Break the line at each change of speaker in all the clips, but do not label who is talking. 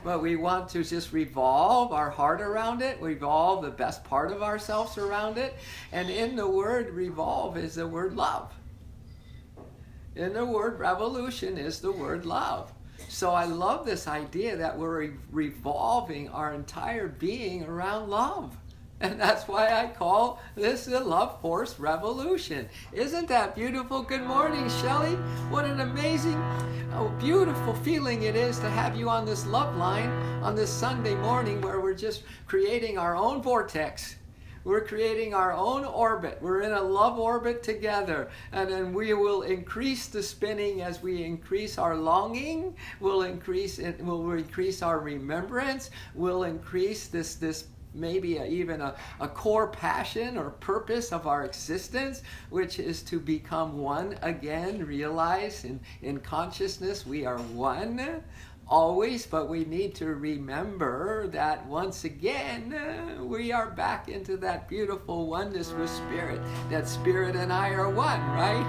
but we want to just revolve our heart around it, revolve the best part of ourselves around it. And in the word revolve is the word love. In the word revolution is the word love. So I love this idea that we're revolving our entire being around love. And that's why I call this the Love Force Revolution. Isn't that beautiful? Good morning, Shelley. What an amazing, beautiful feeling it is to have you on this love line on this Sunday morning where we're just creating our own vortex. We're creating our own orbit. We're in a love orbit together. And then we will increase the spinning as we increase our longing. We'll increase our remembrance. We'll increase this maybe even a core passion or purpose of our existence, which is to become one again, realize in consciousness we are one always, but we need to remember that once again we are back into that beautiful oneness with Spirit. That Spirit and I are one, right?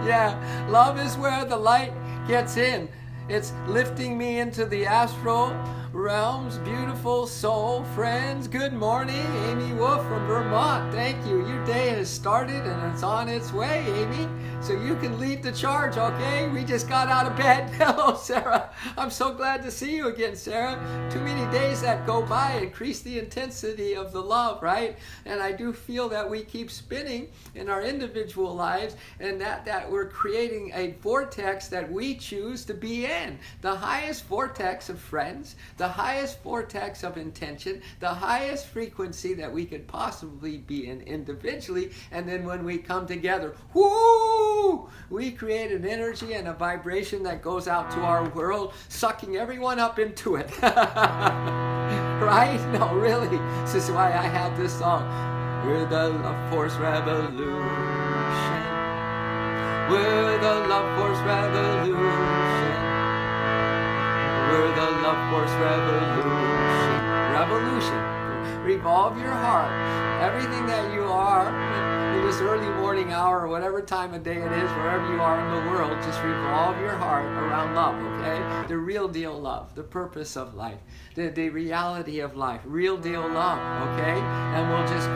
Yeah, love is where the light gets in. It's lifting me into the astral realms. Beautiful soul friends, good morning. Amy Wolf from Vermont, thank you. Your day has started and it's on its way, Amy. So you can lead the charge, okay? We just got out of bed. Hello, Sarah. I'm so glad to see you again, Sarah. Too many days that go by increase the intensity of the love, right? And I do feel that we keep spinning in our individual lives, and that we're creating a vortex that we choose to be in. The highest vortex of friends, the highest vortex of intention, the highest frequency that we could possibly be in individually. And then when we come together, whoo, we create an energy and a vibration that goes out to our world, sucking everyone up into it. Right? No, really. This is why I have this song. We're the Love Force Revolution. We're the Love Force Revolution. We're the Love Force Revolution. Revolution. Revolve your heart. Everything that you are in this early morning hour or whatever time of day it is, wherever you are in the world, just revolve your heart around love, okay? The real deal love, the purpose of life, the reality of life, real deal love, okay? And we'll just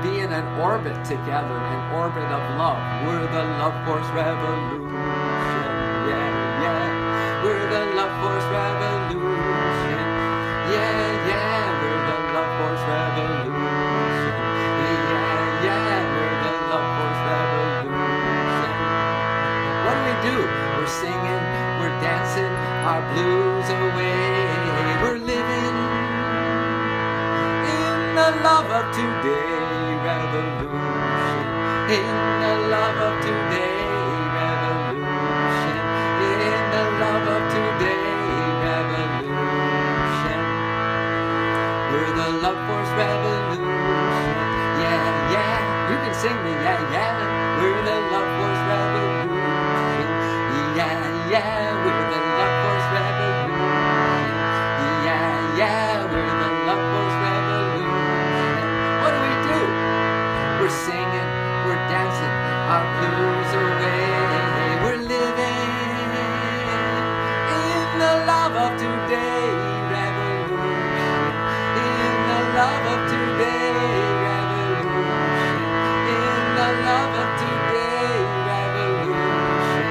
be in an orbit together, an orbit of love. We're the Love Force Revolution. Yeah, yeah. We're the Love Force Revolution. Yeah, yeah. We're the Love Force Revolution. Yeah, yeah. We're the Love Force Revolution. What do? We're singing, we're dancing our blues away. We're living in the love of today revolution. In the love of today revolution. In the love of today revolution. We're the Love Force Revolution. Yeah, yeah. You can sing me, yeah, yeah. We're the Love Force Revolution. Yeah, yeah. We're the Love Force Revolution. Yeah, yeah. We're the Love Force Revolution. What do? We're singing, we're dancing our blues away. We're living in the love of today revolution. In the love of today revolution. In the love of today revolution.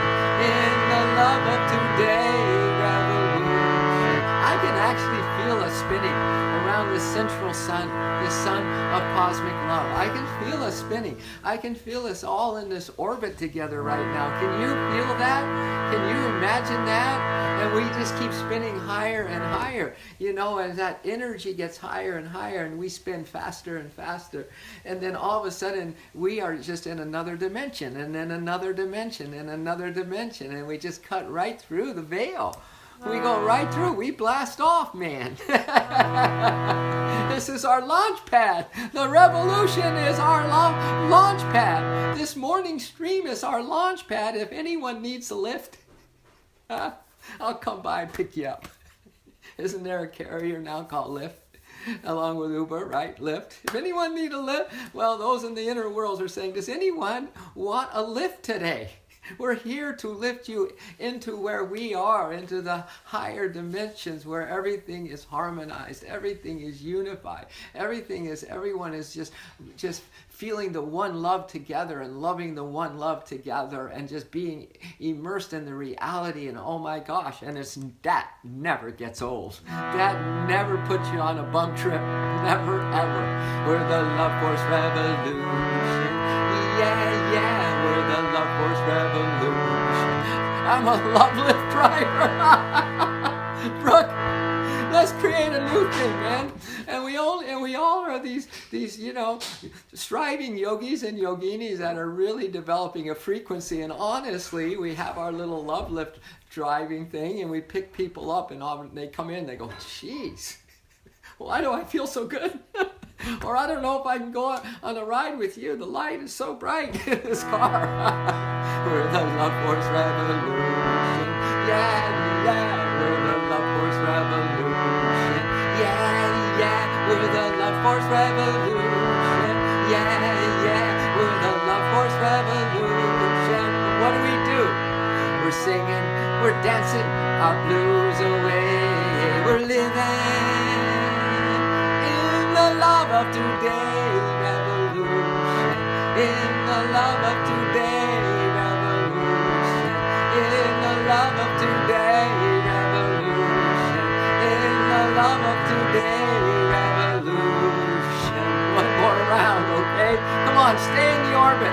In the love of today revolution. I can actually feel us spinning around the central sun, the sun of cosmic love. I can feel us spinning. I can feel us all in this orbit together right now. Can you feel that? Can you imagine that? And we just keep spinning higher and higher, you know, as that energy gets higher and higher, and we spin faster and faster. And then all of a sudden, we are just in another dimension, and then another dimension, and another dimension, and we just cut right through the veil. We go right through. We blast off, man. This is our launch pad. The revolution is our launch pad. This morning stream is our launch pad. If anyone needs a lift, I'll come by and pick you up. Isn't there a carrier now called Lyft? Along with Uber, right? Lyft. If anyone need a lift, well, those in the inner worlds are saying, does anyone want a lift today? We're here to lift you into where we are, into the higher dimensions where everything is harmonized, everything is unified, everyone is just feeling the one love together and loving the one love together and just being immersed in the reality. And oh my gosh, and that never gets old. That never puts you on a bum trip. Never ever. We're the Love Force Revolution. Yeah, yeah, we're the Love Force Revolution. I'm a love lift driver. Brooke, let's create a new thing, man. And we all are these striving yogis and yoginis that are really developing a frequency. And honestly, we have our little love lift driving thing, and we pick people up, and they come in, they go, "Jeez, why do I feel so good?" Or I don't know if I can go on a ride with you. The light is so bright in this car. We're the Love Force Revolution. Yeah, yeah, we're the Love Force Revolution. Yeah, yeah, we're the Love Force Revolution. Yeah, yeah, we're the Love Force Revolution. What do? We're singing, we're dancing our blues away. We're living the love of today revolution, in the love of today revolution, in the love of today revolution, in the love of today revolution. One more round, okay? Come on, stay in the orbit.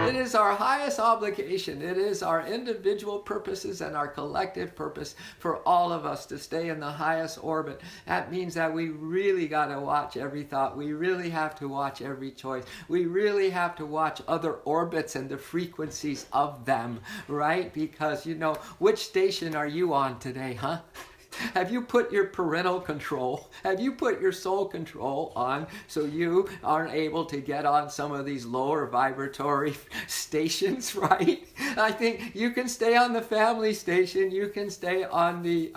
It is our highest obligation. It is our individual purposes and our collective purpose for all of us to stay in the highest orbit. That means that we really got to watch every thought. We really have to watch every choice. We really have to watch other orbits and the frequencies of them, right? Because, which station are you on today, huh? Have you put your parental control, have you put your soul control on so you aren't able to get on some of these lower vibratory stations, right? I think you can stay on the family station, you can stay on the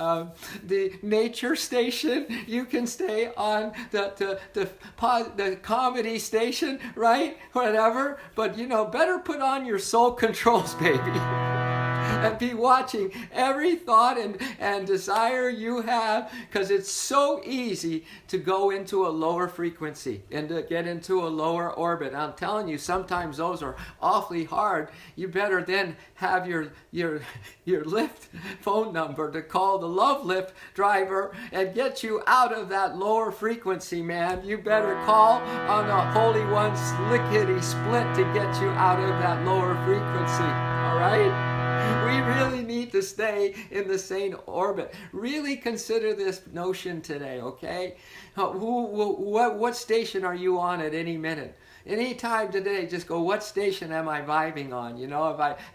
nature station, you can stay on the comedy station, right? Whatever, but better put on your soul controls, baby. And be watching every thought and desire you have, because it's so easy to go into a lower frequency and to get into a lower orbit. I'm telling you, sometimes those are awfully hard. You better then have your lift phone number to call the love lift driver and get you out of that lower frequency, man. You better call on the Holy One lickety split to get you out of that lower frequency, all right? We really need to stay in the same orbit. Really consider this notion today, okay? What station are you on at any minute? Any time today, just go, what station am I vibing on?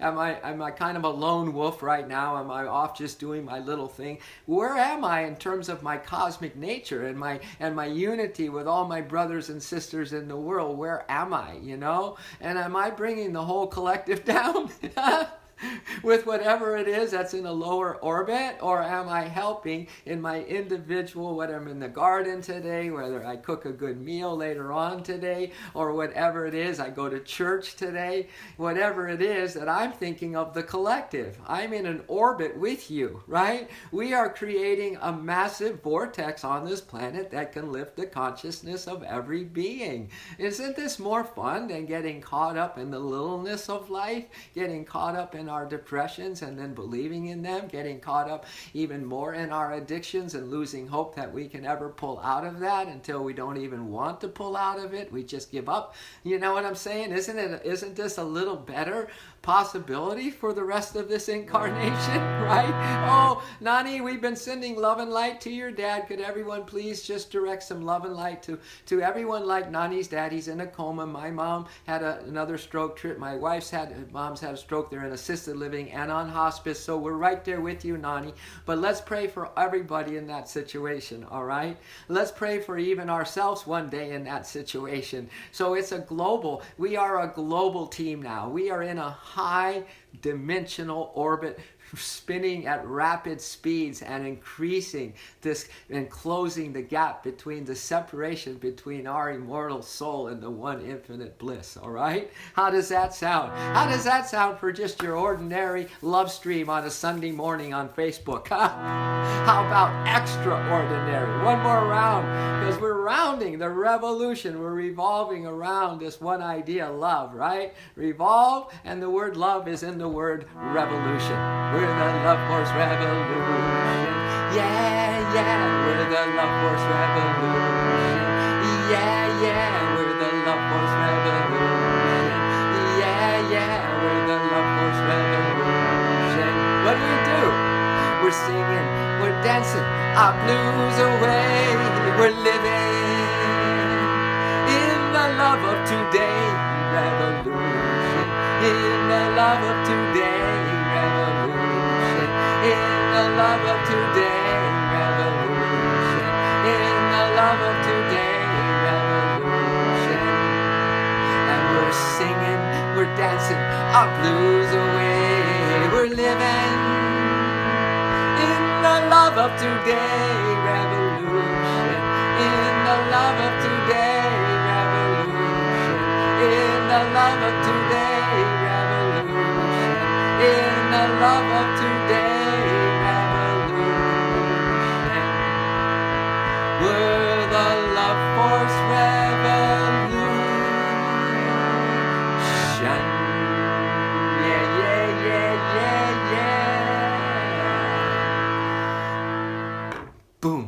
Am I kind of a lone wolf right now? Am I off just doing my little thing? Where am I in terms of my cosmic nature and my unity with all my brothers and sisters in the world? Where am I, And am I bringing the whole collective down? With whatever it is that's in a lower orbit, or am I helping in my individual, whether I'm in the garden today, whether I cook a good meal later on today, or whatever it is, I go to church today, whatever it is that I'm thinking of the collective. I'm in an orbit with you, right? We are creating a massive vortex on this planet that can lift the consciousness of every being. Isn't this more fun than getting caught up in the littleness of life, getting caught up in our depressions and then believing in them, getting caught up even more in our addictions and losing hope that we can ever pull out of that until we don't even want to pull out of it? We just give up. You know what I'm saying? Isn't this a little better possibility for the rest of this incarnation, right? Oh, Nani, we've been sending love and light to your dad. Could everyone please just direct some love and light to everyone like Nani's dad? He's in a coma. My mom had another stroke trip. My mom's had a stroke. They're in assisted living and on hospice. So we're right there with you, Nani. But let's pray for everybody in that situation, all right? Let's pray for even ourselves one day in that situation. So it's we are a global team now. We are in a high dimensional orbit spinning at rapid speeds and increasing this and closing the gap between the separation between our immortal soul and the one infinite bliss. All right? How does that sound? How does that sound for just your ordinary love stream on a Sunday morning on Facebook? How about extraordinary? One more round, because we're rounding the revolution. We're revolving around this one idea, love, right? Revolve, and the word love is in the word revolution. We're the love force revolution. Yeah, yeah, we're the love force revolution. Yeah, yeah, we're the love force revolution. Yeah, yeah, we're the love force revolution. What do? We're singing, we're dancing, our blues away. We're living in the love of today revolution. In the love of today revolution. In the love of today revolution. In the love of today revolution. And we're singing, we're dancing, our blues away. We're living in the love of today revolution. In the love of today revolution. In the love of today revolution. In the love of today revolution. We're the love force revolution. Yeah, yeah, yeah, yeah, yeah. Boom.